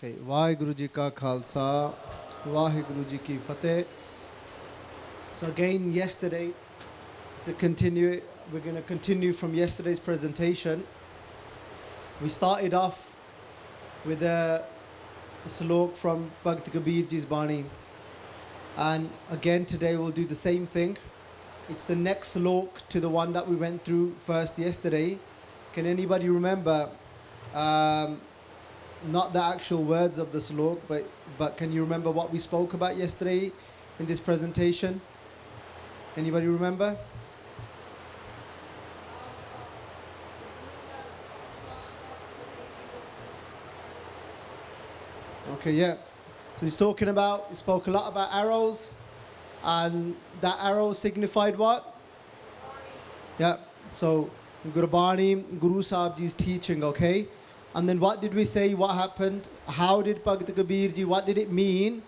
Okay, Vaheguru Ji Ka Khalsa, Vaheguru Ji Ki Fateh. So again, yesterday, we're going to continue from yesterday's presentation. We started off with a slok from Bhakt Kabir Ji's Bani. And again, today we'll do the same thing. It's the next slok to the one that we went through first yesterday. Can anybody remember, not the actual words of the slok, but can you remember what we spoke about yesterday in this presentation? Anybody remember? Okay, yeah. So he's talking about, he spoke a lot about arrows, and that arrow signified what? Yeah, so Gurbani, Guru Sahib Ji's teaching, okay? And then what did we say, what happened? How did Bhakt Kabir Ji, what did it mean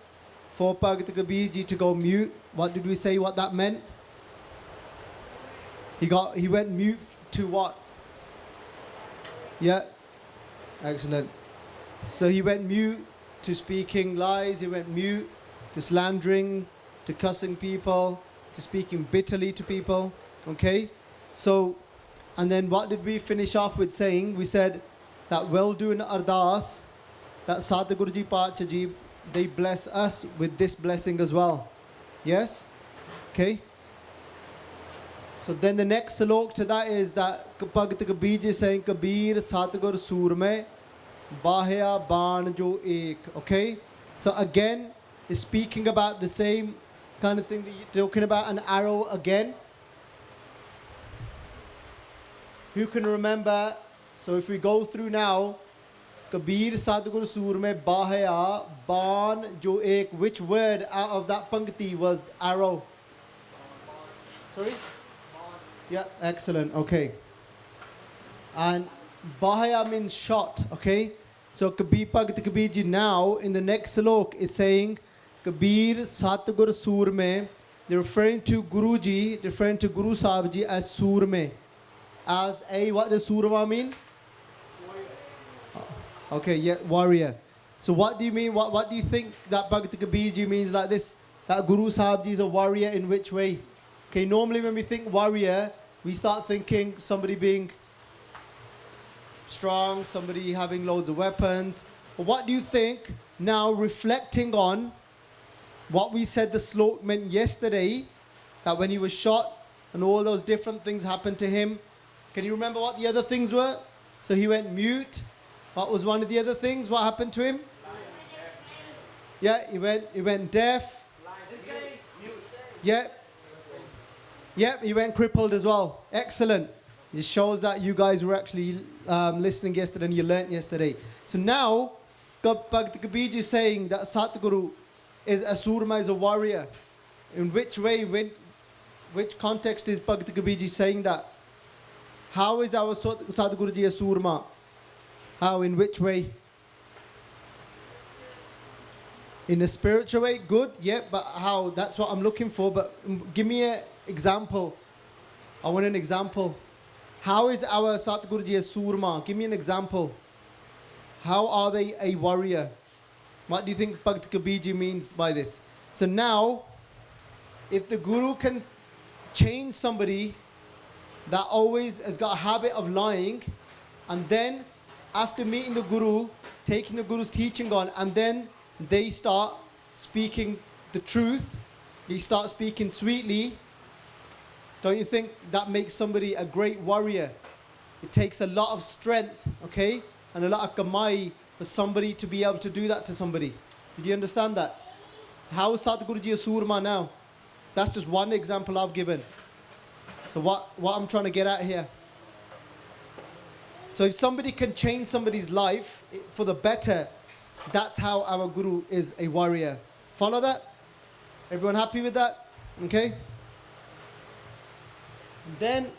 for Bhakt Kabir Ji to go mute? What did we say what that meant? He went mute to what? Yeah, excellent. So he went mute to speaking lies, he went mute to slandering, to cussing people, to speaking bitterly to people, okay? So, and then what did we finish off with saying? We said that well doing ardas, that Satguru Ji Pacha Ji, they bless us with this blessing as well. Yes? Okay? So then the next salok to that is that Bhakt Kabir Ji saying, Kabir Satgur Surme Bahya Ban Jo Ek. Okay? So again, is speaking about the same kind of thing that you're talking about, an arrow again. Who can remember? So if we go through now, Kabir Sadgur Surme Bahya Ban Jo Ek, which word out of that pankti was arrow? Sorry? Yeah, excellent, okay. And Bahya means shot, okay? So Kabir Bhakt Kabir Ji now, in the next slok, is saying, Kabir Satgur Surme, they're referring to Guruji, referring to Guru Sahib Ji as Surme. As a, what does Surma mean? Okay, yeah, warrior. So what do you mean, what do you think that Bhakt Kabir Ji means like this? That Guru Sahib Ji is a warrior in which way? Okay, normally when we think warrior, we start thinking somebody being strong, somebody having loads of weapons. But what do you think, now reflecting on what we said the slok meant yesterday, that when he was shot and all those different things happened to him, can you remember what the other things were? So he went mute. What was one of the other things? What happened to him? Yeah, he went deaf. Yeah. Yeah, he went crippled as well. Excellent. It shows that you guys were actually listening yesterday and you learnt yesterday. So now, Bhakt Kabir Ji is saying that Satguru is a surma, is a warrior. In which way, which context is Bhakt Kabir Ji saying that? How is our Satguru Ji a surma? How, in which way? In a spiritual way, good, yeah, but how? That's what I'm looking for, but give me an example. I want an example. How is our Satguru Ji a surma? Give me an example. How are they a warrior? What do you think Bhakt Kabir Ji means by this? So now, if the Guru can change somebody that always has got a habit of lying, and then after meeting the Guru, taking the Guru's teaching on, and then they start speaking the truth, they start speaking sweetly, don't you think that makes somebody a great warrior? It takes a lot of strength, okay, and a lot of kamai for somebody to be able to do that to somebody. So do you understand that? How is Satguru Ji a surma now? That's just one example I've given. So what I'm trying to get at here. So if somebody can change somebody's life for the better, that's how our Guru is a warrior. Follow that? Everyone happy with that? Okay? Then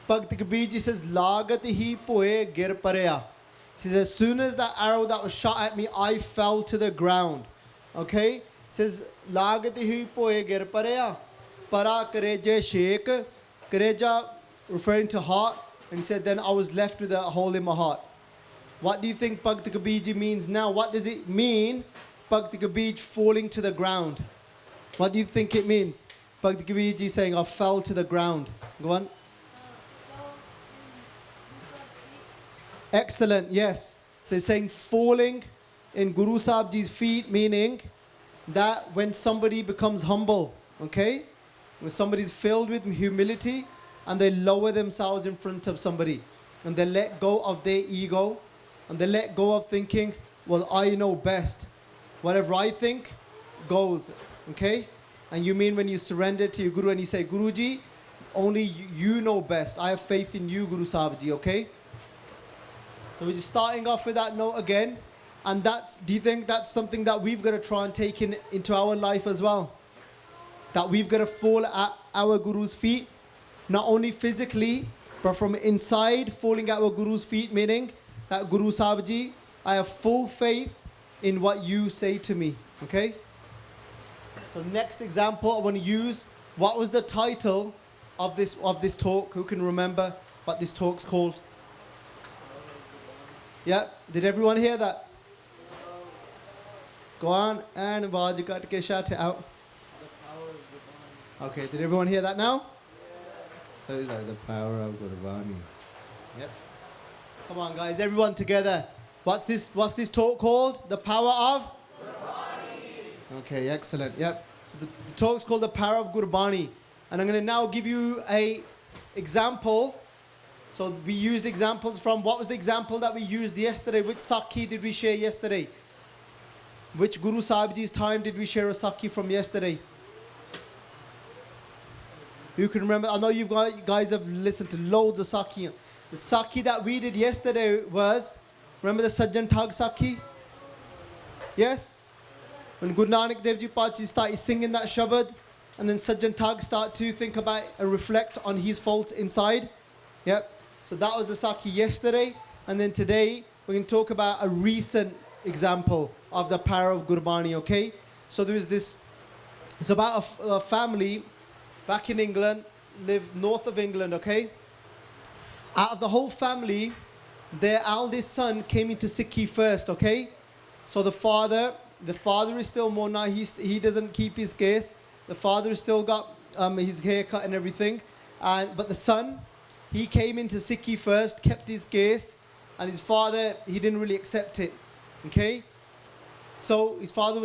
Bhakt Kabir Ji says, Lagat hi poe gir pareya. He says, as soon as that arrow that was shot at me, I fell to the ground. Okay? He says, Lagat hi poe gir pareya. Para kareje shek. Kareja referring to heart. And he said, then I was left with a hole in my heart. What do you think Bhakt Kabirji means now? What does it mean, Bhakt Kabir falling to the ground? What do you think it means? Bhakt Kabirji saying, I fell to the ground. Go on. Excellent, yes. So it's saying falling in Guru Sahib Ji's feet, meaning that when somebody becomes humble, okay? When somebody's filled with humility and they lower themselves in front of somebody and they let go of their ego and they let go of thinking, well, I know best. Whatever I think goes, okay? And you mean when you surrender to your Guru and you say, Guruji, only you know best. I have faith in you, Guru Sahib Ji, okay? So we're just starting off with that note again. And do you think that's something that we've got to try and take into our life as well? That we've got to fall at our Guru's feet, not only physically, but from inside, falling at our Guru's feet, meaning that Guru Sahib Ji, I have full faith in what you say to me, okay? So next example I want to use, what was the title of this talk? Who can remember what this talk's called? Yeah, did everyone hear that? Go on and you got to shout it out. Okay, did everyone hear that now? So it's like the power of Gurbani. Yep. Come on guys, everyone together. What's this talk called? The power of Gurbani. Okay, excellent. Yep. So the talk's called the power of Gurbani. And I'm going to now give you a example. So we used examples from, what was the example that we used yesterday? Which Sakhi did we share yesterday? Which Guru Sahib Ji's time did we share a Sakhi from yesterday? You can remember, I know you guys have listened to loads of Sakhi. The Sakhi that we did yesterday was, remember the Sajjan Thag Sakhi? Yes? When Guru Nanak Dev Ji Pachi started singing that Shabad, and then Sajjan Thag start to think about and reflect on his faults inside. Yep. So that was the Sakhi yesterday. And then today, we're going to talk about a recent example of the power of Gurbani, okay? So there was this, it's about a family back in England, live north of England, okay? Out of the whole family, their eldest son came into Sikhi first, okay? So the father is still Mona, he doesn't keep his case. The father has still got his haircut and everything. But the son, he came into Sikhi first, kept his case, and his father, he didn't really accept it, okay? So his father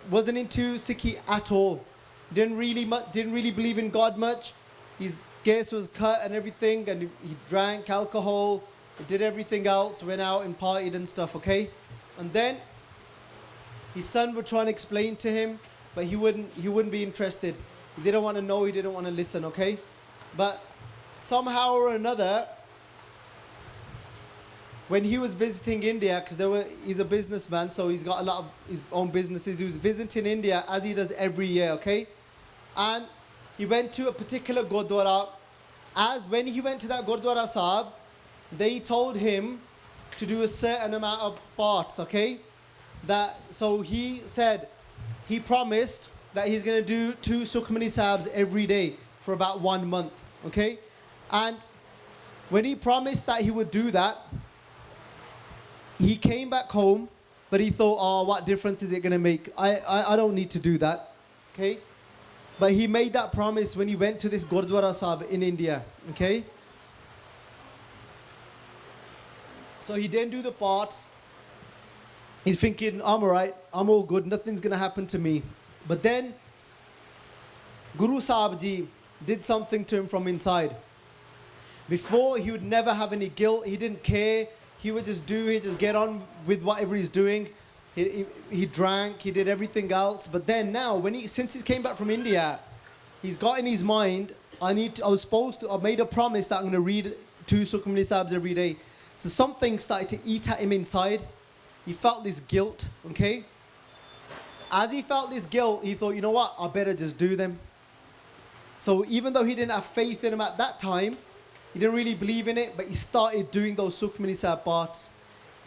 wasn't into Sikhi at all. Didn't really believe in God much. His case was cut and everything, and he drank alcohol, he did everything else, went out and partied and stuff, okay? And then his son would try and explain to him, but he wouldn't be interested. He didn't want to know, he didn't want to listen, okay? But somehow or another, when he was visiting India, because he's a businessman, so he's got a lot of his own businesses, he was visiting India as he does every year, okay? And he went to a particular Gurdwara. When he went to that Gurdwara Sahib, they told him to do a certain amount of parts, okay? So he said, he promised that he's going to do 2 Sukhmani Sahibs every day for about 1 month, okay? And when he promised that he would do that, he came back home, but he thought, oh, what difference is it going to make? I don't need to do that, okay? But he made that promise when he went to this Gurdwara Sahib in India, okay? So he didn't do the parts. He's thinking, I'm all right, I'm all good, nothing's going to happen to me. But then, Guru Sahib Ji did something to him from inside. Before, he would never have any guilt, he didn't care. He would just he'd just get on with whatever he's doing. He drank, he did everything else. But then now, since he came back from India, he's got in his mind, I made a promise that I'm going to read 2 Sukhmani Sahibs every day. So something started to eat at him inside. He felt this guilt, okay? As he felt this guilt, he thought, you know what, I better just do them. So even though he didn't have faith in him at that time, he didn't really believe in it, but he started doing those Sukhmani Sahib parts.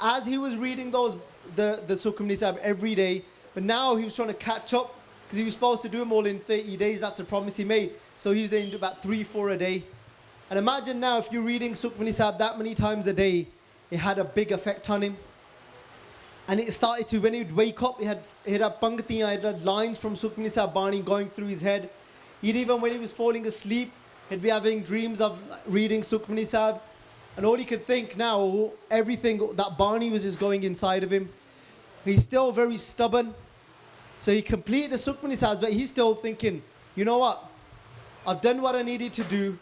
As he was reading the Sukhmani Sahib every day, but now he was trying to catch up, because he was supposed to do them all in 30 days, that's a promise he made. So he was doing about 3-4 a day. And imagine now, if you're reading Sukhmani Sahib that many times a day, it had a big effect on him. And it started to, when he would wake up, he had pangtiyan, he had lines from Sukhmani Sahib Bani going through his head. Even when he was falling asleep, he'd be having dreams of reading Sukhmani Sahib. And all he could think now, everything, that Bani was just going inside of him. He's still very stubborn. So he completed the Sukhmani Sahib, but he's still thinking, you know what? I've done what I needed to do,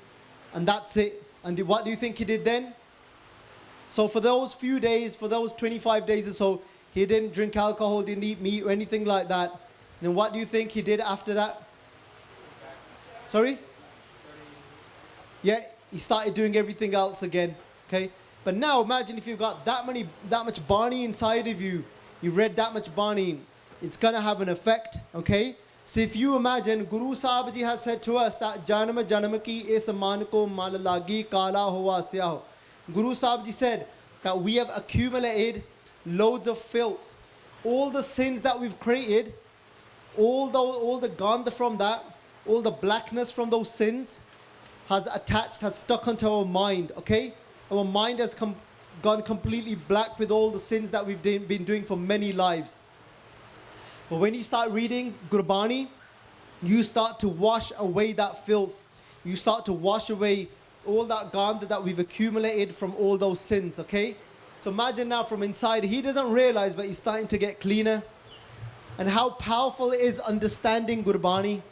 and that's it. And what do you think he did then? So for those few days, for those 25 days or so, he didn't drink alcohol, didn't eat meat or anything like that. Then what do you think he did after that? Sorry? Yeah, he started doing everything else again. Okay? But now imagine if you've got that much Bani inside of you, you've read that much Bani, it's gonna have an effect. Okay? So if you imagine, Guru Sahib Ji has said to us that Janam Janam ki is man ko mal lagi kala hua syaho. Guru Sahib Ji said that we have accumulated loads of filth. All the sins that we've created, all the gandha from that, all the blackness from those sins has stuck onto our mind, okay? Our mind has gone completely black with all the sins that we've been doing for many lives. But when you start reading Gurbani, you start to wash away that filth. You start to wash away all that gandha that we've accumulated from all those sins, okay? So imagine now from inside, he doesn't realize, but he's starting to get cleaner. And how powerful it is understanding Gurbani.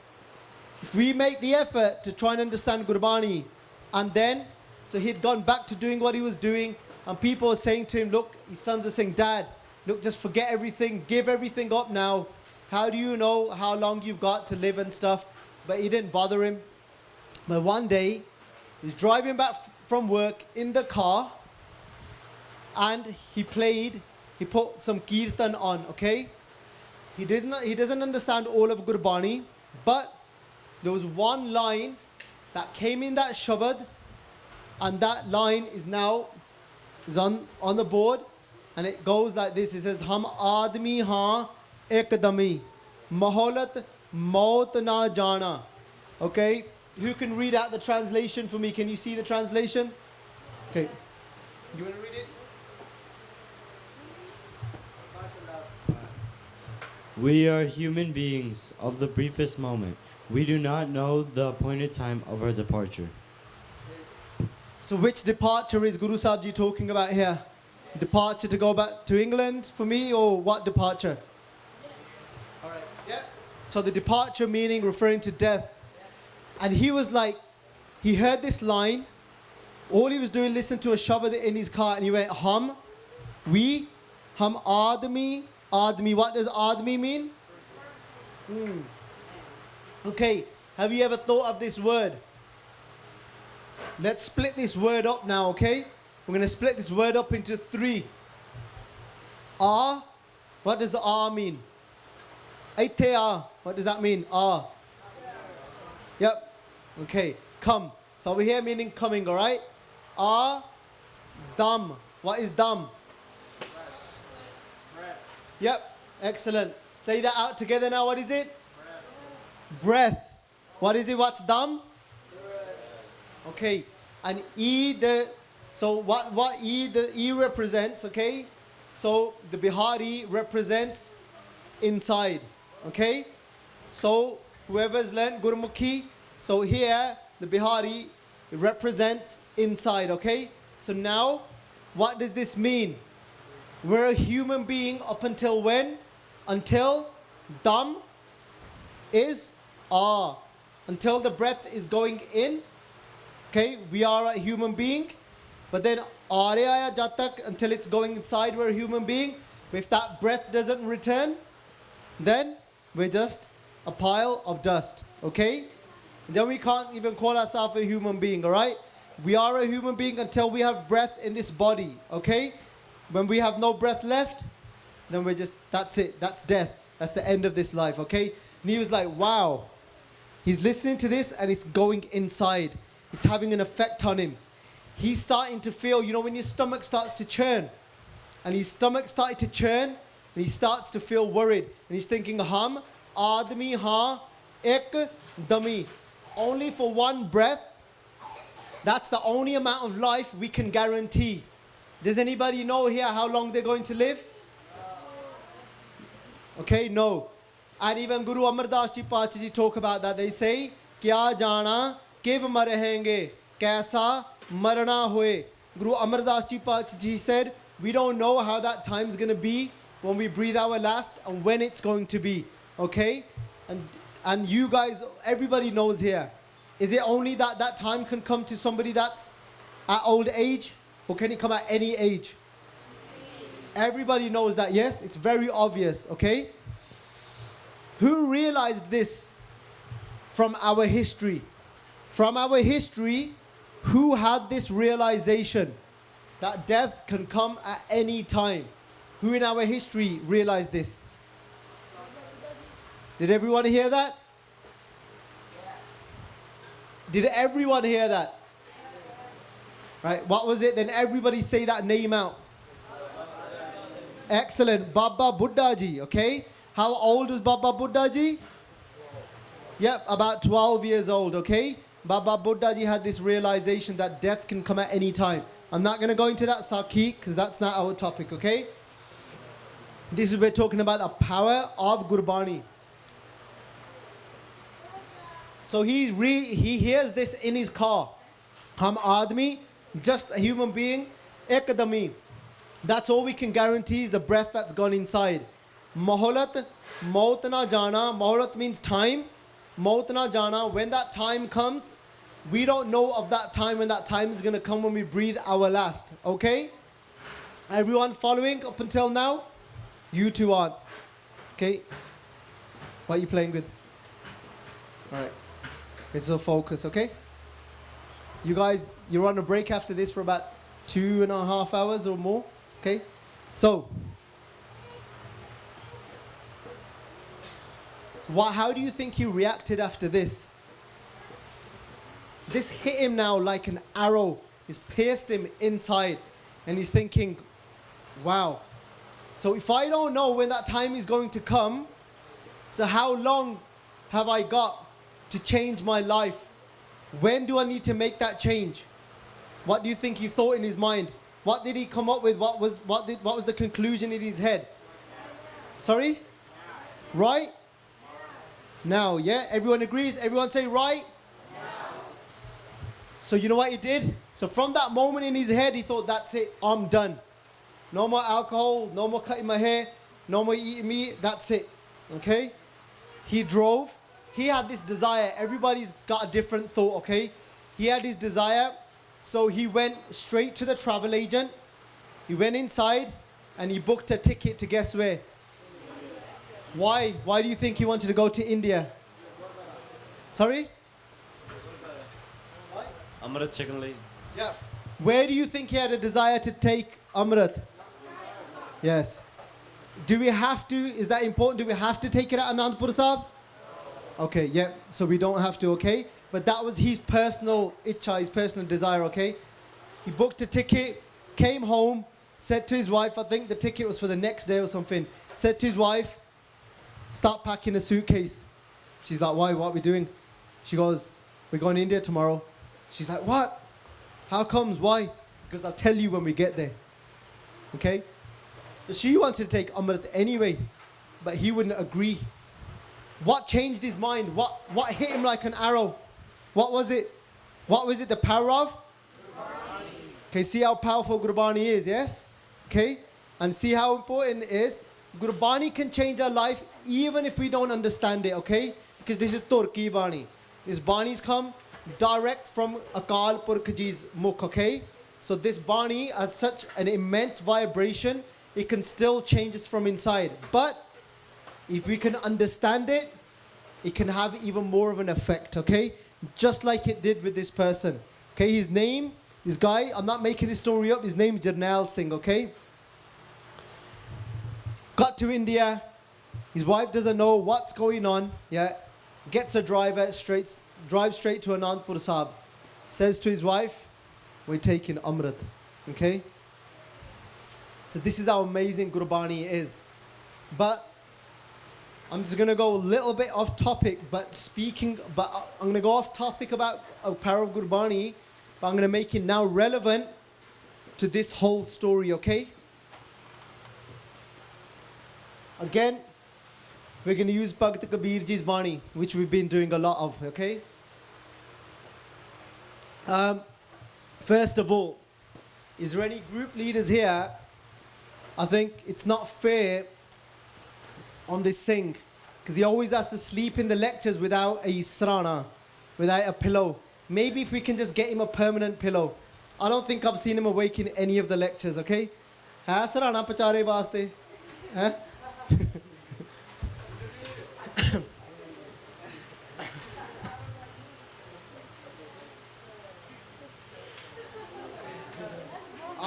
If we make the effort to try and understand Gurbani, and then, so he'd gone back to doing what he was doing, and people were saying to him, look, his sons were saying, Dad, look, just forget everything, give everything up now. How do you know how long you've got to live and stuff? But it didn't bother him. But one day, he's driving back from work in the car, and he put some kirtan on, okay? He doesn't understand all of Gurbani, but there was one line that came in that shabad, and that line is on the board, and it goes like this. It says, Hum aadmi haan ekdami, maholat maut na jana. Okay? Who can read out the translation for me? Can you see the translation? Okay. You want to read it? We are human beings of the briefest moment. We do not know the appointed time of our departure. So which departure is Guru Sahib Ji talking about here? Departure to go back to England for me, or what departure? All right. Yeah. So the departure meaning referring to death. And he was like, he heard this line. All he was doing, listened to a shabad in his car, and he went, hum admi. What does admi mean? Okay, have you ever thought of this word? Let's split this word up now, okay? We're going to split this word up into three. What does ah mean? Aite what does that mean? Yep. Okay, come. So over here meaning coming, alright? Dam. What is dam? Yep, excellent. Say that out together now. What is it? Breath. What is it? What's dam? Okay, and so what the represents, okay? So the Bihari represents inside, okay? So whoever's learned Gurmukhi, so here the Bihari represents inside, okay? So now, what does this mean? We're a human being up until when? Until dam is until the breath is going in. Okay, we are a human being, but then aarya jatak until it's going inside, we're a human being. If that breath doesn't return, then we're just a pile of dust. Okay, then we can't even call ourselves a human being. All right, we are a human being until we have breath in this body. Okay, when we have no breath left, then we're just, that's it, that's death, that's the end of this life. Okay, and he was like, wow, he's listening to this and it's going inside. It's having an effect on him. He's starting to feel, you know, when your stomach starts to churn, and his stomach started to churn, and he starts to feel worried, and he's thinking, hum admi ha ek dami. Only for one breath, that's the only amount of life we can guarantee. Does anybody know here how long they're going to live? Okay, no. And even Guru Amar Das Ji Pacha Ji talk about that. They say, Kya jana, kiv marhenge, kaisa marna hoye. Guru Amar Das Ji Pacha Ji said, we don't know how that time's going to be when we breathe our last and when it's going to be. Okay? And you guys, everybody knows here. Is it only that that time can come to somebody that's at old age? Or can it come at any age? Everybody knows that, yes? It's very obvious, okay? Who realized this from our history? From our history, who had this realization that death can come at any time? Who in our history realized this? Did everyone hear that? Did everyone hear that? Right, what was it? Then everybody say that name out. Excellent. Baba Buddha Ji, okay? How old was Baba Buddha Ji? Yep, about 12 years old, okay? Baba Buddha Ji had this realization that death can come at any time. I'm not going to go into that Sakhi because that's not our topic, okay? This is we're talking about the power of Gurbani. So he hears this in his car. Hum aadmi, just a human being, ekadami. That's all we can guarantee is the breath that's gone inside. Maholat, maut na jana. Maholat means time. Maut na jana. When that time comes, we don't know of that time when that time is going to come when we breathe our last. Okay? Everyone following up until now? You two aren't. Okay? What are you playing with? Alright. Okay, so focus, okay? You guys, you're on a break after this for about 2.5 hours or more. Okay? So how do you think he reacted after this? This hit him now like an arrow. It's pierced him inside. And he's thinking, wow. So if I don't know when that time is going to come, so how long have I got to change my life? When do I need to make that change? What do you think he thought in his mind? What did he come up with? What was the conclusion in his head? Sorry? Right? Now, yeah? Everyone agrees? Everyone say right? So you know what he did? So from that moment in his head, he thought, that's it, I'm done. No more alcohol, no more cutting my hair, no more eating meat, that's it. Okay? He drove. He had this desire. Everybody's got a different thought, okay? He had his desire. So he went straight to the travel agent. He went inside and he booked a ticket to guess where? Why? Why do you think he wanted to go to India? Sorry? Amrit Chicken Lee. Yeah. Where do you think he had a desire to take Amrit? Yes. Do we have to? Is that important? Do we have to take it at Anandpur Sahib? Okay, yeah. So we don't have to, okay? But that was his personal itcha, his personal desire, okay? He booked a ticket, came home, said to his wife, I think the ticket was for the next day or something, said to his wife, start packing a suitcase. She's like, why? What are we doing? She goes, we're going to India tomorrow. She's like, what? How comes? Why? Because I'll tell you when we get there. Okay? So she wanted to take Amrit anyway, but he wouldn't agree. What changed his mind? What hit him like an arrow? What was it? What was it? The power of? Gurbani. Okay, see how powerful Gurbani is, yes? Okay? And see how important it is. Gurbani can change our life even if we don't understand it, okay? Because this is Turki Bani. This Bani's come direct from Akal Purkh Ji's Mukh, okay? So this Bani has such an immense vibration, it can still change us from inside. But if we can understand it, it can have even more of an effect, okay? Just like it did with this person. Okay, his name, this guy, I'm not making this story up, his name is Jarnail Singh, okay? Got to India, his wife doesn't know what's going on, yeah? Gets a driver, drives straight to Anandpur Sahib. Says to his wife, we're taking Amrit, okay? So this is how amazing Gurbani is. But I'm just going to go a little bit off topic, but I'm going to go off topic about a power of Gurbani, but I'm going to make it now relevant to this whole story, okay? Again, we're going to use Bhagat Kabir Ji's Bani, which we've been doing a lot of, okay? First of all, is there any group leaders here? I think it's not fair on this Singh, because he always has to sleep in the lectures without a sarana, without a pillow. Maybe if we can just get him a permanent pillow. I don't think I've seen him awake in any of the lectures, okay? Hai sarana pachare vaste? Huh?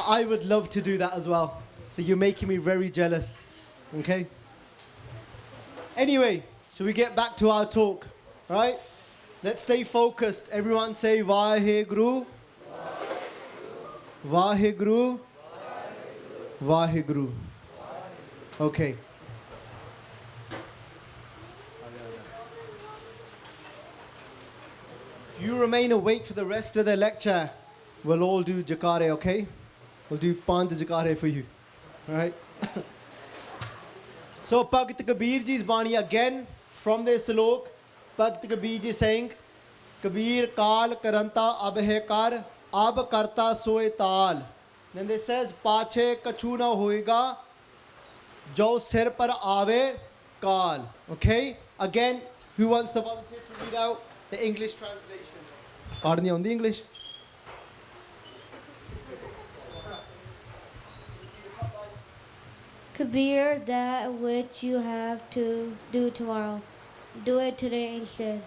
I would love to do that as well. So you're making me very jealous. Okay? Anyway, should we get back to our talk? Right? Let's stay focused. Everyone say Vaheguru. Vaheguru. Vaheguru. Okay. If you remain awake for the rest of the lecture, we'll all do Jakare, okay? We'll do Panj Jakare for you. Alright? So Bhagat Kabir Ji's Bani again from this slok. Bhagat Kabir Ji saying, Kabir Kal Karanta Abhe Kar Ab Karta Soe Tal. Then it says, Pache Kachu na hoega Jo Sir Par Ave Kal. Okay? Again, who wants to volunteer to read out the English translation? Pardon me on the English. Kabir, that which you have to do tomorrow, do it today instead.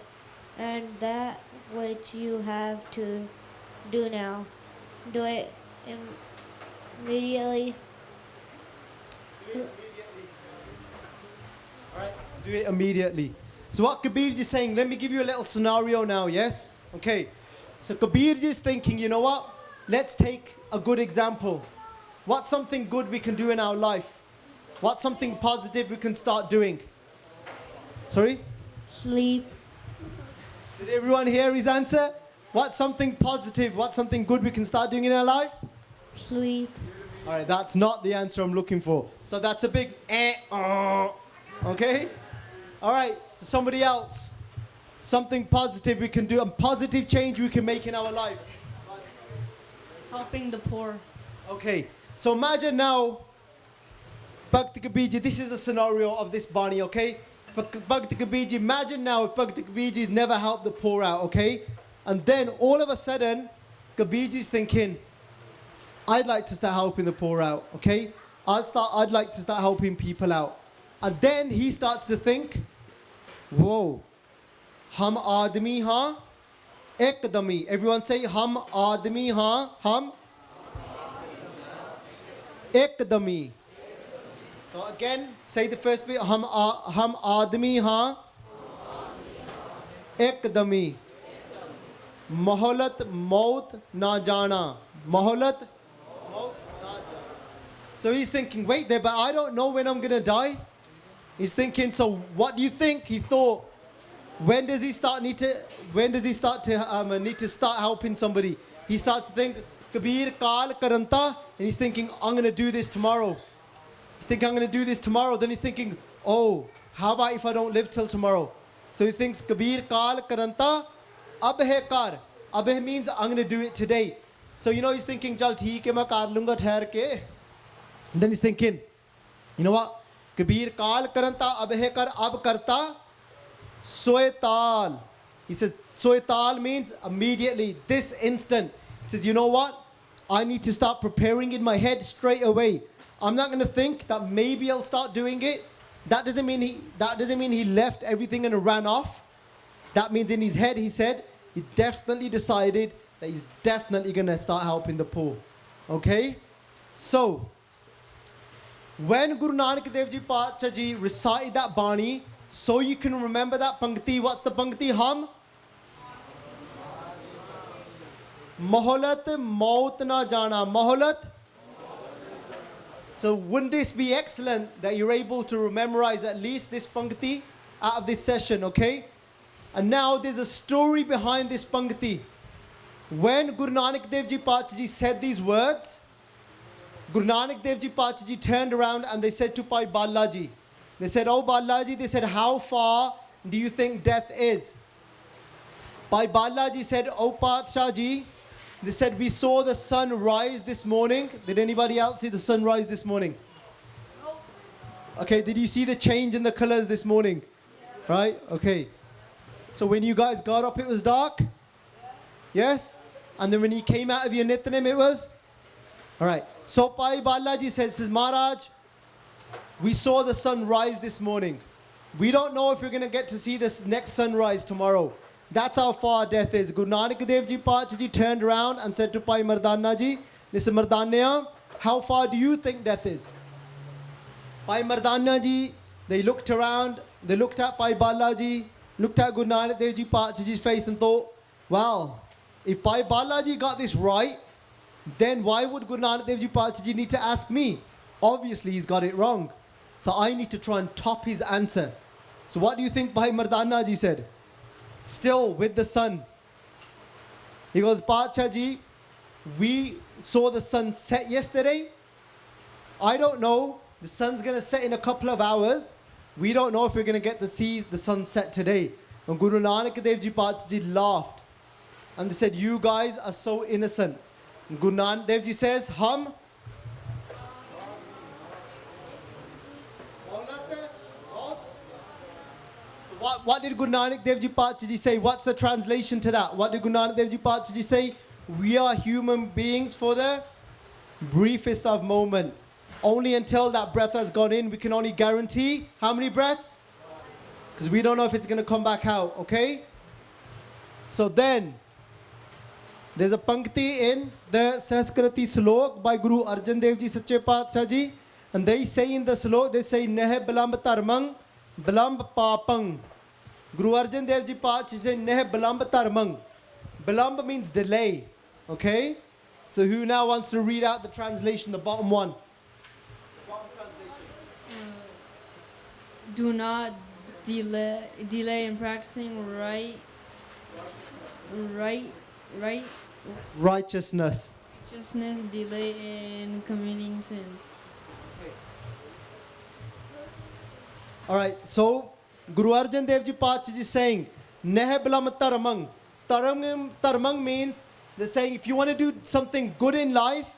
And that which you have to do now, do it immediately. Alright, do it immediately. So what Kabir Ji is saying, let me give you a little scenario now, yes? Okay. So Kabir Ji is thinking, you know what? Let's take a good example. What's something good we can do in our life? What's something positive we can start doing? Sorry? Sleep. Did everyone hear his answer? What's something positive? What's something good we can start doing in our life? Sleep. All right, that's not the answer I'm looking for. So that's a big okay? All right, so somebody else. Something positive we can do, a positive change we can make in our life. Helping the poor. Okay, so imagine now, Bhakti Kabir Ji, this is a scenario of this Bani, okay? Bhakti Kabir Ji, imagine now if Bhakti Kabir Ji's never helped the poor out, okay? And then all of a sudden, Kabir Ji's thinking, I'd like to start helping the poor out, okay? I'd like to start helping people out. And then he starts to think, whoa, hum aadmi ha, ekdami. Everyone say, hum aadmi ha, hum ekdami. So again, say the first bit, hum aadmi ha, ekdami. Moholat maut na jana. Moholat maut na jana. So he's thinking, wait there, but I don't know when I'm gonna die. He's thinking, so what do you think? He thought, when does he start need to start helping somebody? He starts to think, Kabir Kal Karanta, and he's thinking, I'm gonna do this tomorrow. He's thinking, I'm gonna do this tomorrow. Then he's thinking, oh, how about if I don't live till tomorrow? So he thinks, Kabir Kal Karanta, Abhe Kar. Abhe means I'm gonna do it today. So you know he's thinking, Chal theek hai, main kar lunga thair ke. And then he's thinking, you know what? Kabir Kal Karanta Abhe Kar Ab Karta Soe Tal. He says, Soe Tal means immediately, this instant. He says, you know what? I need to start preparing in my head straight away. I'm not going to think that maybe I'll start doing it. That doesn't mean he left everything and ran off. That means in his head he said, he definitely decided that he's definitely going to start helping the poor. Okay? So, when Guru Nanak Dev Ji Pacha Ji recited that Bani, so you can remember that Pankti. What's the Pankti? Hum? Moholat maut na jana. Moholat. So wouldn't this be excellent that you're able to memorize at least this Pankti out of this session, okay? And now there's a story behind this Pankti. When Guru Nanak Dev Ji Pacha Ji said these words, Guru Nanak Dev Ji Pachaji turned around and they said to Bhai Balaji, they said, oh Balaji, they said, how far do you think death is? Bhai Balaji said, oh Patsha Ji, they said, we saw the sun rise this morning. Did anybody else see the sun rise this morning? Okay, did you see the change in the colors this morning? Right? Okay. So when you guys got up, it was dark? Yes? And then when you came out of your Nityanim, it was? Alright. So Bhai Balaji says, Maharaj, we saw the sun rise this morning. We don't know if we're going to get to see this next sunrise tomorrow. That's how far death is. Guru Nanak Dev Ji Pachaji turned around and said to Bhai Mardana Ji, listen Mardana, how far do you think death is? Bhai Mardana Ji, they looked around, they looked at Bhai Balaji, looked at Guru Nanak Dev Ji Pachaji's face and thought, wow, if Bhai Balaji got this right, then why would Guru Nanak Dev Ji Pachaji need to ask me? Obviously he's got it wrong. So I need to try and top his answer. So what do you think Bhai Mardana Ji said? Still with the sun. He goes, Pacha Ji, we saw the sun set yesterday. I don't know. The sun's going to set in a couple of hours. We don't know if we're going to get to see the sunset today. And Guru Nanak Dev Ji Pachaji laughed. And they said, you guys are so innocent. And Guru Nanak Dev Ji says, Hum. So what did Guru Nanak Dev Ji Pachaji say? What's the translation to that? What did Guru Nanak Dev Ji Pachaji say? We are human beings for the briefest of moment. Only until that breath has gone in, we can only guarantee how many breaths? Because we don't know if it's going to come back out, okay? So then, there's a pankti in the Sanskriti Slok by Guru Arjan Dev Ji Sache Patsha Ji. And they say in the Slok, they say, Neh Balamb Tarmang, Balamb Papang. Guru Arjan Dev Ji Patsha say, Neh Balamb Tarmang. Balamb means delay, okay? So who now wants to read out the translation, the bottom one? Do not delay in practicing Righteousness. righteousness, delay in committing sins. Alright, so Guru Arjan Dev Ji Pachaji is saying, Neh Balam Taramang. Taramang means, they're saying if you want to do something good in life,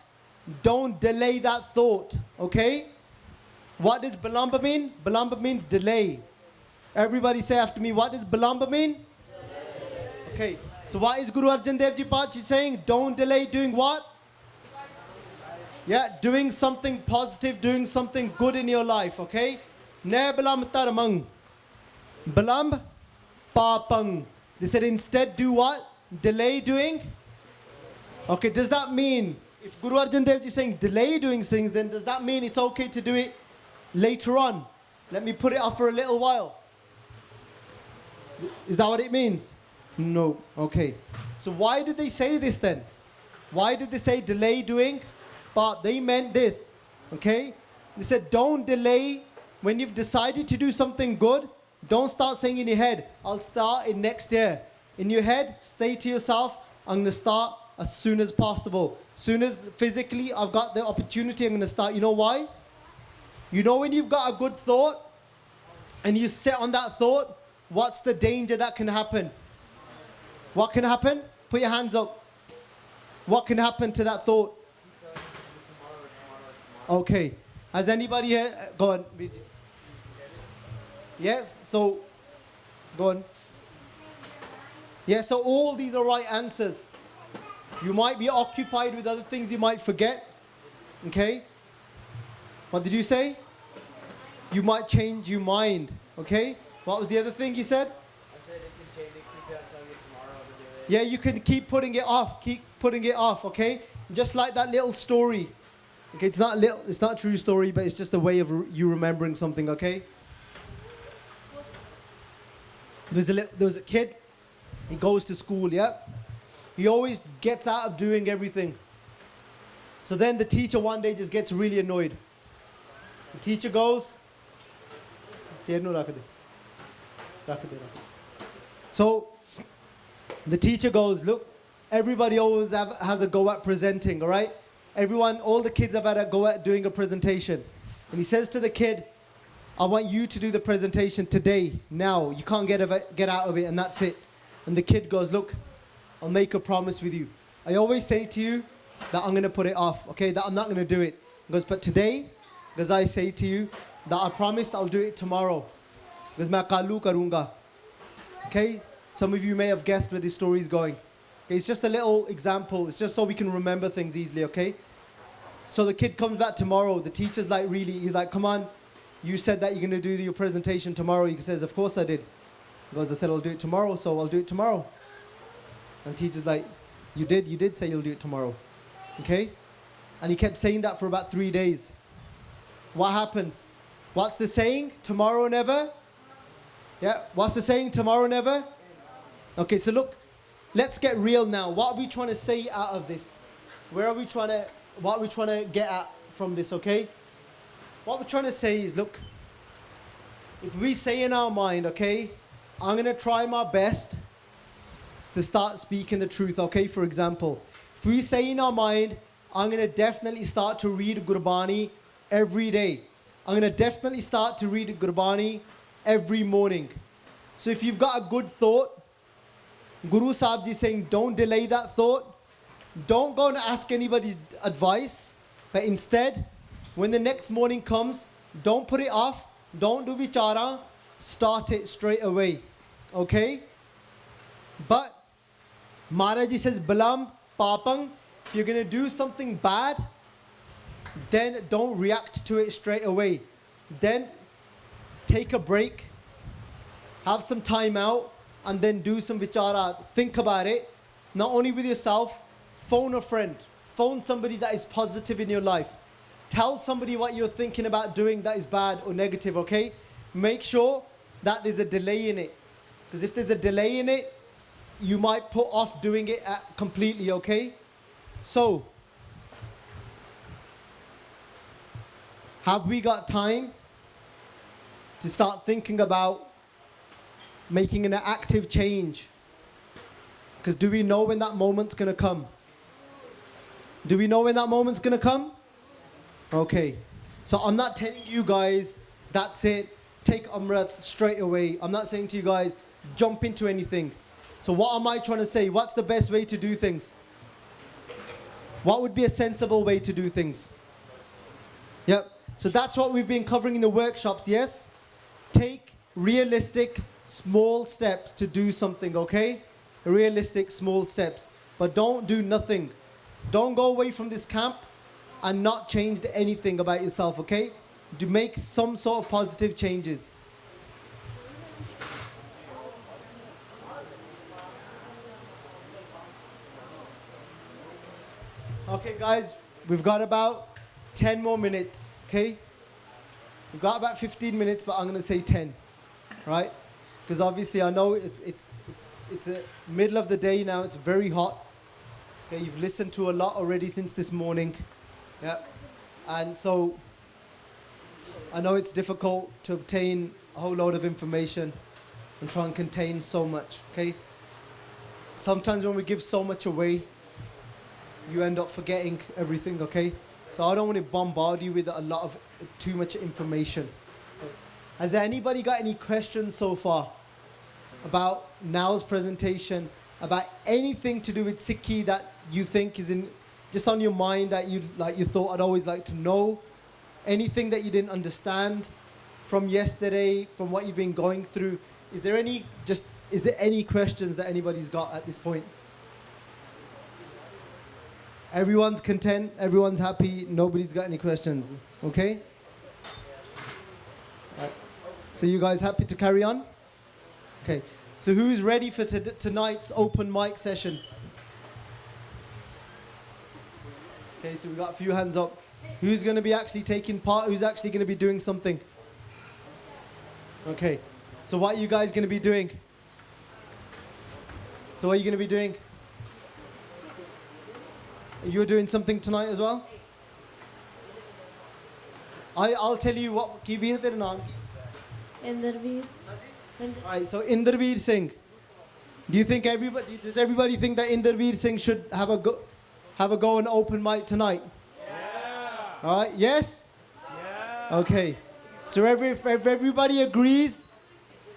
don't delay that thought, okay? What does Balamba mean? Balamba means delay. Everybody say after me, what does Balamba mean? Delay. Okay, so what is Guru Arjan Dev Ji Pachaji saying? Don't delay doing what? Yeah, doing something positive, doing something good in your life, okay? Ne Balam Taramang. Balam Papang. They said instead do what? Delay doing? Okay, does that mean, if Guru Arjan Dev Ji is saying delay doing things, then does that mean it's okay to do it later on? Let me put it off for a little while. Is that what it means? No. Okay. So why did they say this then? Why did they say delay doing? But they meant this. Okay? They said don't delay when you've decided to do something good. Don't start saying in your head, I'll start in next year. In your head, say to yourself, I'm going to start as soon as possible. Soon as physically I've got the opportunity, I'm going to start. You know why? You know when you've got a good thought and you sit on that thought, what's the danger that can happen? What can happen? Put your hands up. What can happen to that thought? Okay. Has anybody here? Go on. Yes, so go on. Yes, so all these are right answers. You might be occupied with other things you might forget. Okay? What did you say? You might change your mind. Okay? What was the other thing you said? I said it can change it, keep it until tomorrow to do it. Yeah, you can keep putting it off. Keep putting it off, okay? Just like that little story. Okay, it's not a true story, but it's just a way of you remembering something, okay? There was a kid, he goes to school, yeah? He always gets out of doing everything. So then the teacher one day just gets really annoyed. The teacher goes, so the teacher goes, look, everybody always has a go at presenting, all right? everyone, all the kids have had a go at doing a presentation. And he says to the kid, I want you to do the presentation today, now. You can't get out of it, and that's it. And the kid goes, look, I'll make a promise with you. I always say to you that I'm going to put it off, okay, that I'm not going to do it. He goes, but today, because I say to you that I promised I'll do it tomorrow. Because main kalu karunga. Okay, some of you may have guessed where this story is going. Okay, it's just a little example. It's just so we can remember things easily, okay? So the kid comes back tomorrow. The teacher's like, really, he's like, come on. You said that you're going to do your presentation tomorrow. He says, of course I did. He goes, I said I'll do it tomorrow, so I'll do it tomorrow. And teacher's like, you did say you'll do it tomorrow. Okay? And he kept saying that for about 3 days. What happens? What's the saying? Tomorrow never? Yeah, what's the saying? Tomorrow never? Okay, so look, let's get real now. What are we trying to say out of this? What are we trying to get at from this, okay? What we're trying to say is, look, if we say in our mind, okay, I'm going to try my best to start speaking the truth, okay, for example. If we say in our mind, I'm going to definitely start to read Gurbani every day. I'm going to definitely start to read Gurbani every morning. So if you've got a good thought, Guru Sahib ji is saying, don't delay that thought. Don't go and ask anybody's advice, but instead, when the next morning comes, don't put it off, don't do vichara, start it straight away, okay? But Maharaji says, Balam, Papang, if you're going to do something bad, then don't react to it straight away. Then take a break, have some time out, and then do some vichara. Think about it, not only with yourself, phone a friend, phone somebody that is positive in your life. Tell somebody what you're thinking about doing that is bad or negative, okay? Make sure that there's a delay in it. Because if there's a delay in it, you might put off doing it completely, okay? So, have we got time to start thinking about making an active change? Because do we know when that moment's going to come? Do we know when that moment's going to come? Okay. So I'm not telling you guys, that's it, take Amrit straight away. I'm not saying to you guys, jump into anything. So what am I trying to say? What's the best way to do things? What would be a sensible way to do things? Yep. So that's what we've been covering in the workshops, yes? Take realistic, small steps to do something, okay? Realistic, small steps. But don't do nothing. Don't go away from this camp and not change anything about yourself, okay? To make some sort of positive changes. Okay, guys, we've got about 10 more minutes, okay? We've got about 15 minutes, but I'm going to say 10, right? Because obviously I know it's the middle of the day now, it's very hot. Okay, you've listened to a lot already since this morning. Yeah. And so I know it's difficult to obtain a whole load of information and try and contain so much, okay? Sometimes when we give so much away, you end up forgetting everything, okay? So I don't want to bombard you with a lot of too much information. Has anybody got any questions so far about Now's presentation, about anything to do with Sikhi that you think is just on your mind that you thought I'd always like to know? Anything that you didn't understand from yesterday, from what you've been going through? Is there any questions that anybody's got at this point? Everyone's content, everyone's happy, nobody's got any questions, okay? Right. So you guys happy to carry on? Okay, so who's ready for tonight's open mic session? Okay, so we've got a few hands up. Who's going to be actually taking part? Who's actually going to be doing something? Okay, so what are you guys going to be doing? So what are you going to be doing? You're doing something tonight as well? I'll tell you what. Ki veer tere naam ki? Inderveer. Alright, so Inderveer Singh. Does everybody think that Inderveer Singh should have a go and open mic tonight? All right, yes? Okay. So if everybody agrees,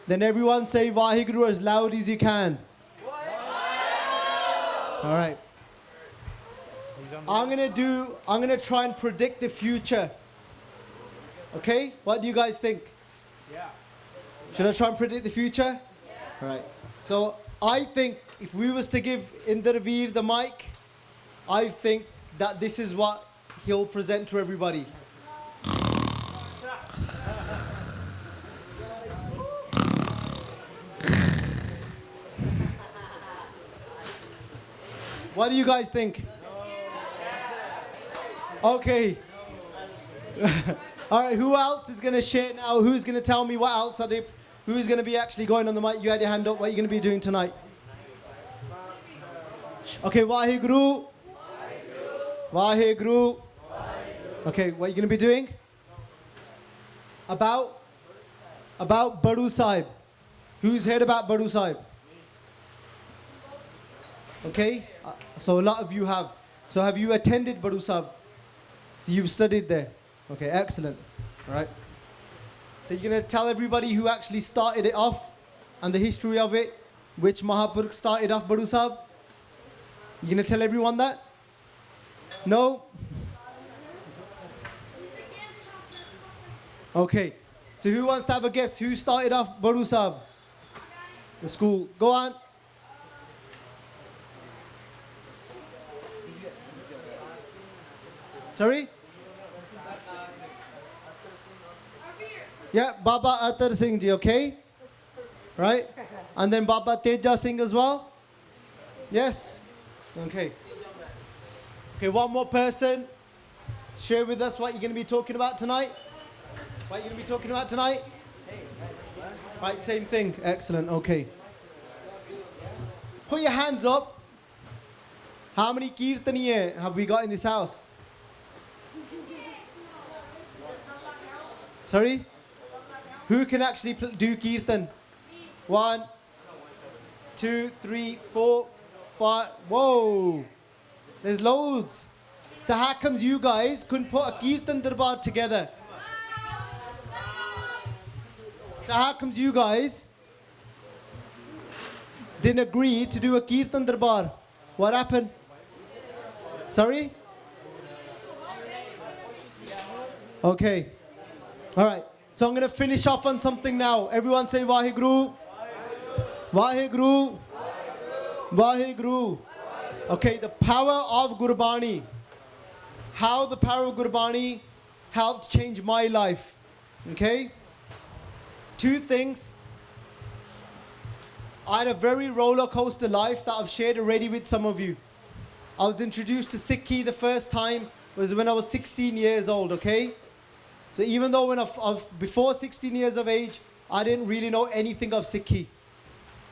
then everyone say Vaheguru as loud as you can. All right. I'm gonna try and predict the future. Okay? What do you guys think? Yeah. Should I try and predict the future? All right. So I think if we was to give Inderveer the mic, I think that this is what he'll present to everybody. What do you guys think? Okay. All right, who else is going to share now? Who's going to tell me what else are they? Who's going to be actually going on the mic? You had your hand up. What are you going to be doing tonight? Okay, Vaheguru. Vaheguru. Okay, what are you going to be doing? About Badu Sahib. Who's heard about Badu Sahib? Okay, so a lot of you have. So have you attended Badu Sahib? So you've studied there. Okay, excellent. All right. So you're going to tell everybody who actually started it off and the history of it, which Mahapurukh started off Badu Sahib? You're going to tell everyone that? No? Okay. So who wants to have a guess? Who started off Badu Sahib? The school. Go on. Sorry? Yeah, Baba Atar Singh ji, okay? Right? And then Baba Teja Singh as well? Yes? Okay. Okay, one more person. Share with us what you're going to be talking about tonight. What you're going to be talking about tonight? Right, same thing. Excellent, okay. Put your hands up. How many Kirtaniye have we got in this house? Sorry? Who can actually do Kirtan? 1, 2, 3, 4, 5. Whoa! There's loads. So how comes you guys couldn't put a Kirtan Darbar together? So how comes you guys didn't agree to do a Kirtan Darbar? What happened? Sorry? Okay. All right. So I'm going to finish off on something now. Everyone say Vaheguru. Vaheguru. Vaheguru. Okay, the power of Gurbani. How the power of Gurbani helped change my life. Okay? 2 things. I had a very roller coaster life that I've shared already with some of you. I was introduced to Sikhi the first time was when I was 16 years old, okay? So even though before 16 years of age, I didn't really know anything of Sikhi.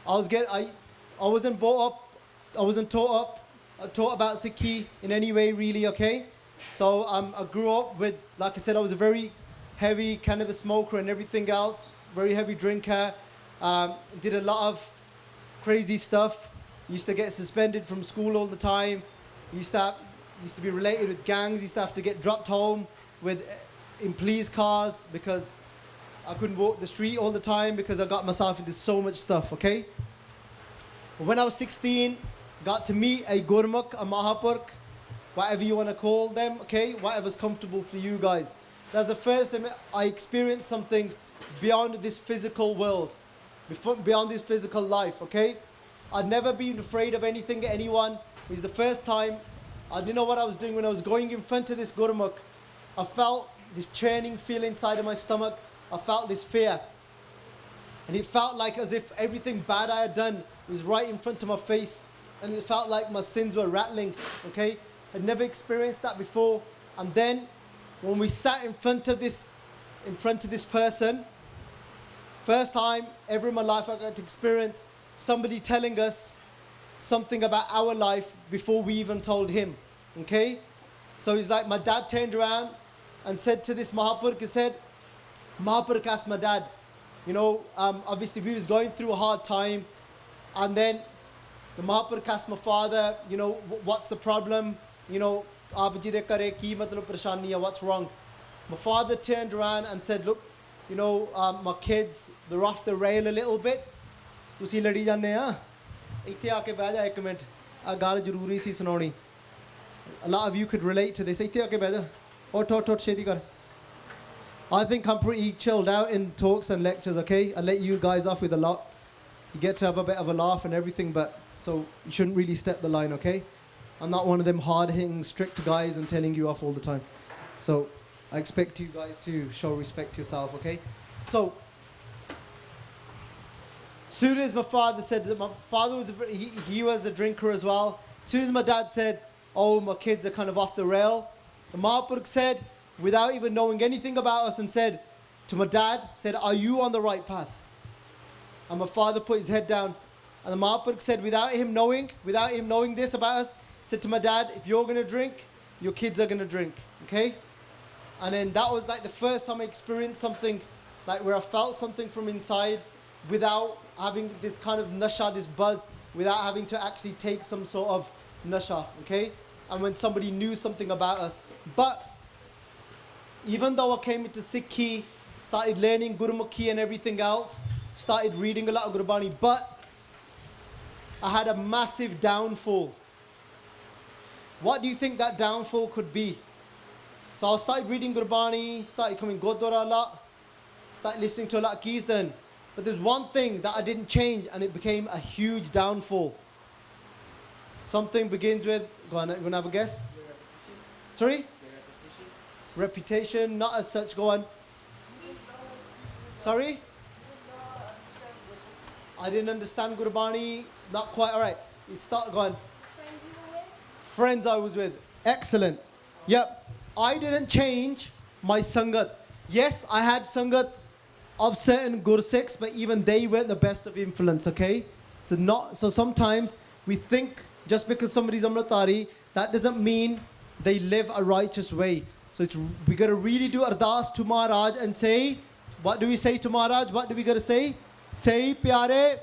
I wasn't brought up, I wasn't taught about Sikhi in any way really, okay? So I grew up with, like I said, I was a very heavy cannabis smoker and everything else, very heavy drinker, did a lot of crazy stuff, used to get suspended from school all the time, used to be related with gangs, used to have to get dropped home in police cars because I couldn't walk the street all the time because I got myself into so much stuff, okay? But when I was 16, got to meet a Gurmukh, a Mahapurukh, whatever you want to call them, okay? Whatever's comfortable for you guys. That's the first time I experienced something beyond this physical world, beyond this physical life, okay? I'd never been afraid of anything, anyone. It was the first time. I didn't know what I was doing when I was going in front of this Gurmukh. I felt this churning feel inside of my stomach. I felt this fear. And it felt like as if everything bad I had done was right in front of my face. And it felt like my sins were rattling, okay? I'd never experienced that before. And then when we sat in front of this person, first time ever in my life I got to experience somebody telling us something about our life before we even told him, okay? So he's like, my dad turned around and said to this Mahapurukh, he said, Mahapurukh asked my dad, obviously we was going through a hard time, and then the Mahapurukh asked my father, what's the problem? Aap ji de kare ki matlab pareshani hai, what's wrong? My father turned around and said, look, you know, my kids, they're off the rail a little bit. ਤੁਸੀਂ ਲੜੀ ਜਾਂਦੇ ਆ ਇੱਥੇ ਆ ਕੇ ਬਹਿ ਜਾ ਇੱਕ minute ਆ ਗੱਲ ਜ਼ਰੂਰੀ ਸੀ ਸੁਣਾਉਣੀ a lot of you could relate to this ਇੱਥੇ ਆ ਕੇ ਬਹਿ ਜਾ ਉੱਠ ਛੇਤੀ ਕਰ I think I'm pretty chilled out in talks and lectures, okay? I let you guys off with a lot. You get to have a bit of a laugh and everything, but so you shouldn't really step the line, okay? I'm not one of them hard-hitting, strict guys and telling you off all the time. So I expect you guys to show respect to yourself, okay? So soon as my father said that my father was he was a drinker as well. Soon as my dad said, "Oh, my kids are kind of off the rail," the Mahapurk said, without even knowing anything about us, and said to my dad, said, "Are you on the right path?" And my father put his head down, and the Mahapurk said, without him knowing this about us, said to my dad, "If you're gonna drink, your kids are gonna drink." Okay? And then that was like the first time I experienced something like where I felt something from inside without having this kind of nasha, this buzz, without having to actually take some sort of nasha, okay? And when somebody knew something about us. But even though I came into Sikhi, started learning Gurmukhi and everything else, started reading a lot of Gurbani, but I had a massive downfall. What do you think that downfall could be? So I started reading Gurbani, started coming Gurdwara a lot, started listening to a lot of Kirtan. But there's one thing that I didn't change, and it became a huge downfall. Something begins with, go on, you want to have a guess? Sorry? Reputation, not as such, go on. Sorry? I didn't understand Gurbani, not quite, all right. Go on. Friends I was with. Excellent. Yep. I didn't change my sangat. Yes, I had sangat of certain Gursikhs, but even they weren't the best of influence, okay? So sometimes we think just because somebody's Amritari, that doesn't mean they live a righteous way. So we got to really do ardas to Maharaj and say, what do we say to Maharaj? What do we got to say? Say, pyare,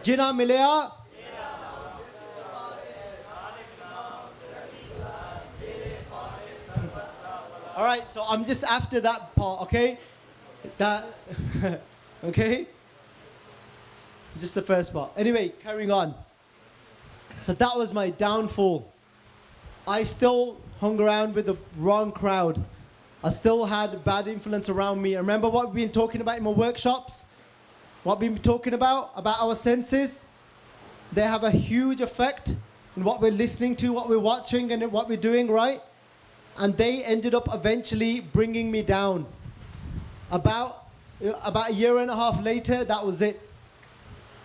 jina milya. All right, so I'm just after that part, okay? Okay? Just the first part. Anyway, carrying on. So that was my downfall. I still hung around with the wrong crowd. I still had bad influence around me. Remember what we've been talking about in my workshops? What we've been talking about our senses? They have a huge effect in what we're listening to, what we're watching, and what we're doing, right? And they ended up eventually bringing me down. About a year and a half later, that was it.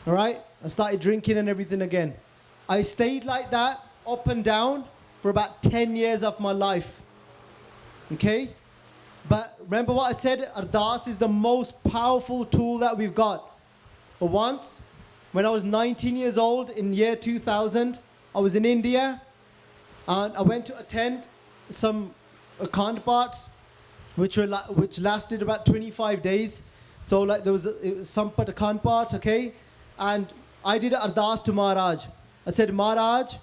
All right? I started drinking and everything again. I stayed like that, up and down, for about 10 years of my life. Okay? But remember what I said? Ardas is the most powerful tool that we've got. But once, when I was 19 years old, in year 2000, I was in India, and I went to attend some Akhand parts, which lasted about 25 days. So like there was some Akhand part, okay? And I did ardas to Maharaj. I said, Maharaj,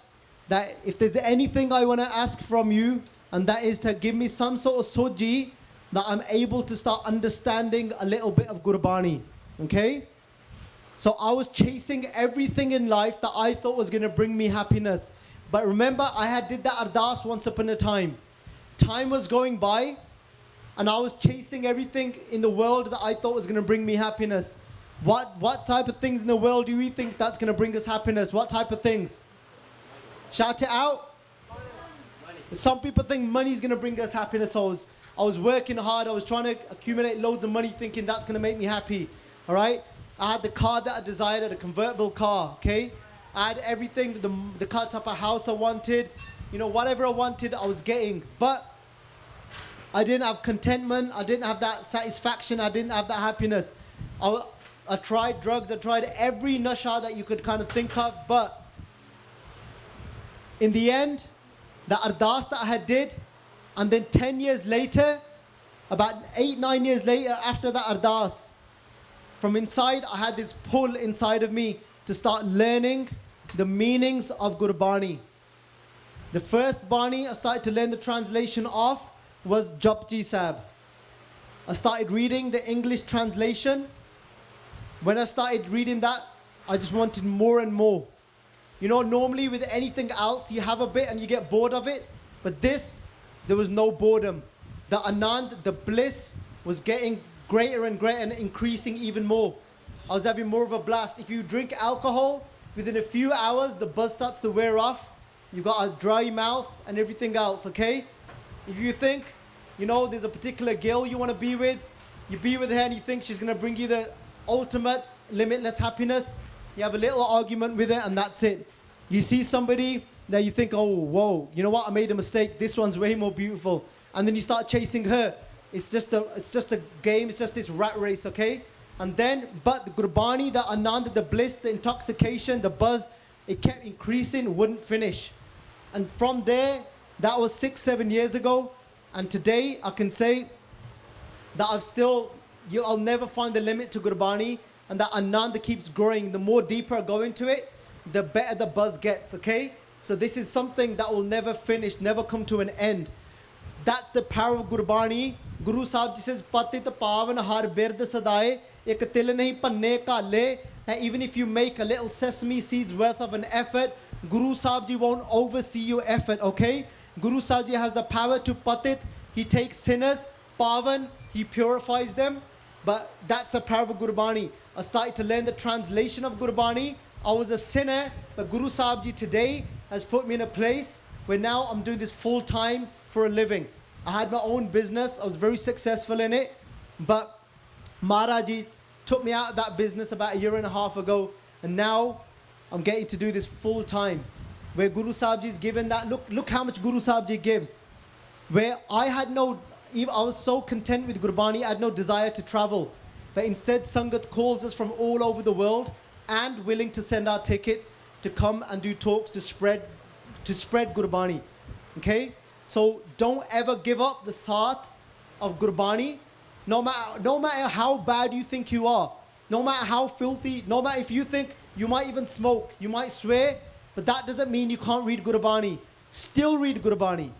that if there's anything I want to ask from you, and that is to give me some sort of soji, that I'm able to start understanding a little bit of Gurbani, okay? So I was chasing everything in life that I thought was going to bring me happiness. But remember, I did that ardas once upon a time. Time was going by, and I was chasing everything in the world that I thought was going to bring me happiness. What type of things in the world do we think that's going to bring us happiness? What type of things? Shout it out. Some people think money is going to bring us happiness. I was working hard. I was trying to accumulate loads of money thinking that's going to make me happy. All right? I had the car that I desired, a convertible car, okay? I had everything, the type of house I wanted. You know, whatever I wanted, I was getting. But I didn't have contentment. I didn't have that satisfaction. I didn't have that happiness. I tried drugs. I tried every nasha that you could kind of think of. But in the end, the ardas that I had did, and then 10 years later, about 8-9 years later after the ardas, from inside, I had this pull inside of me to start learning the meanings of Gurbani. The first Bani I started to learn the translation of was Japji Sahib. I started reading the English translation. When I started reading that, I just wanted more and more. You know, normally with anything else, you have a bit and you get bored of it. But this, there was no boredom. The Anand, the bliss was getting greater and greater and increasing even more. I was having more of a blast. If you drink alcohol, within a few hours, the buzz starts to wear off. You've got a dry mouth and everything else, okay? If you think, you know, there's a particular girl you want to be with, you be with her and you think she's going to bring you the ultimate, limitless happiness, you have a little argument with her and that's it. You see somebody that you think, oh, whoa, you know what, I made a mistake, this one's way more beautiful. And then you start chasing her. It's just a game, it's just this rat race, okay? And then, but the Gurbani, the Anand, the bliss, the intoxication, the buzz, it kept increasing, wouldn't finish. And from there, that was 6-7 years ago. And today, I can say that I'll never find the limit to Gurbani. And that Anand keeps growing. The more deeper I go into it, the better the buzz gets, okay? So this is something that will never finish, never come to an end. That's the power of Gurbani. Guru Sahib Ji says, Patit pavan har bird sadaye, ek til nahi panne kaale. That even if you make a little sesame seeds worth of an effort, Guru Sahib Ji won't oversee your effort, okay? Guru Sahib Ji has the power to patit. He takes sinners, pavan, he purifies them. But that's the power of Gurbani. I started to learn the translation of Gurbani. I was a sinner, but Guru Sahib Ji today has put me in a place where now I'm doing this full time for a living. I had my own business. I was very successful in it. But Maharaji took me out of that business about 1.5 years ago. And now I'm getting to do this full time. Where Guru Sahib Ji is given that. Look how much Guru Sahib Ji gives. Where I was so content with Gurbani, I had no desire to travel. But instead, Sangat calls us from all over the world and willing to send our tickets to come and do talks to spread Gurbani. Okay? So don't ever give up the saath of Gurbani. No matter how bad you think you are, no matter how filthy, no matter if you think you might even smoke, you might swear, but that doesn't mean you can't read Gurbani. Still read Gurbani.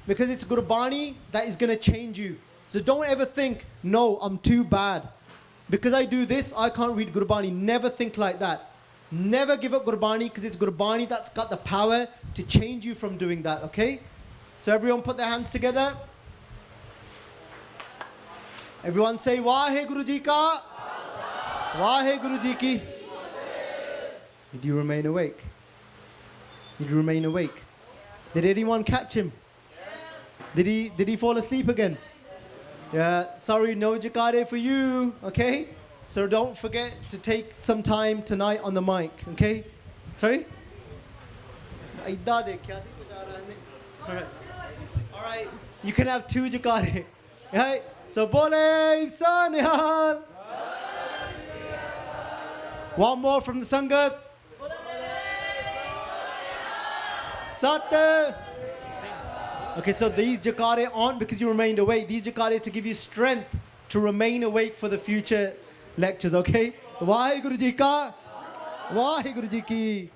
Because it's Gurbani that is going to change you. So don't ever think, no, I'm too bad. Because I do this, I can't read Gurbani. Never think like that. Never give up Gurbani, because it's Gurbani that's got the power to change you from doing that, okay? So everyone put their hands together. Everyone say, Waheguru Ji Ka. Waheguru Ji Ki. Did you remain awake? Did you remain awake? Did anyone catch him? Did he fall asleep again? Yeah, sorry, no jakare for you, okay? So don't forget to take some time tonight on the mic, okay? Sorry? Alright, you can have 2 jakare. Right? So, Bole Sanihal. One more from the Sangat. Sat. Okay, so these jakare aren't because you remained awake. These jakare to give you strength to remain awake for the future lectures, okay? Vaheguru Ji Ka. Vaheguru Ji Ki.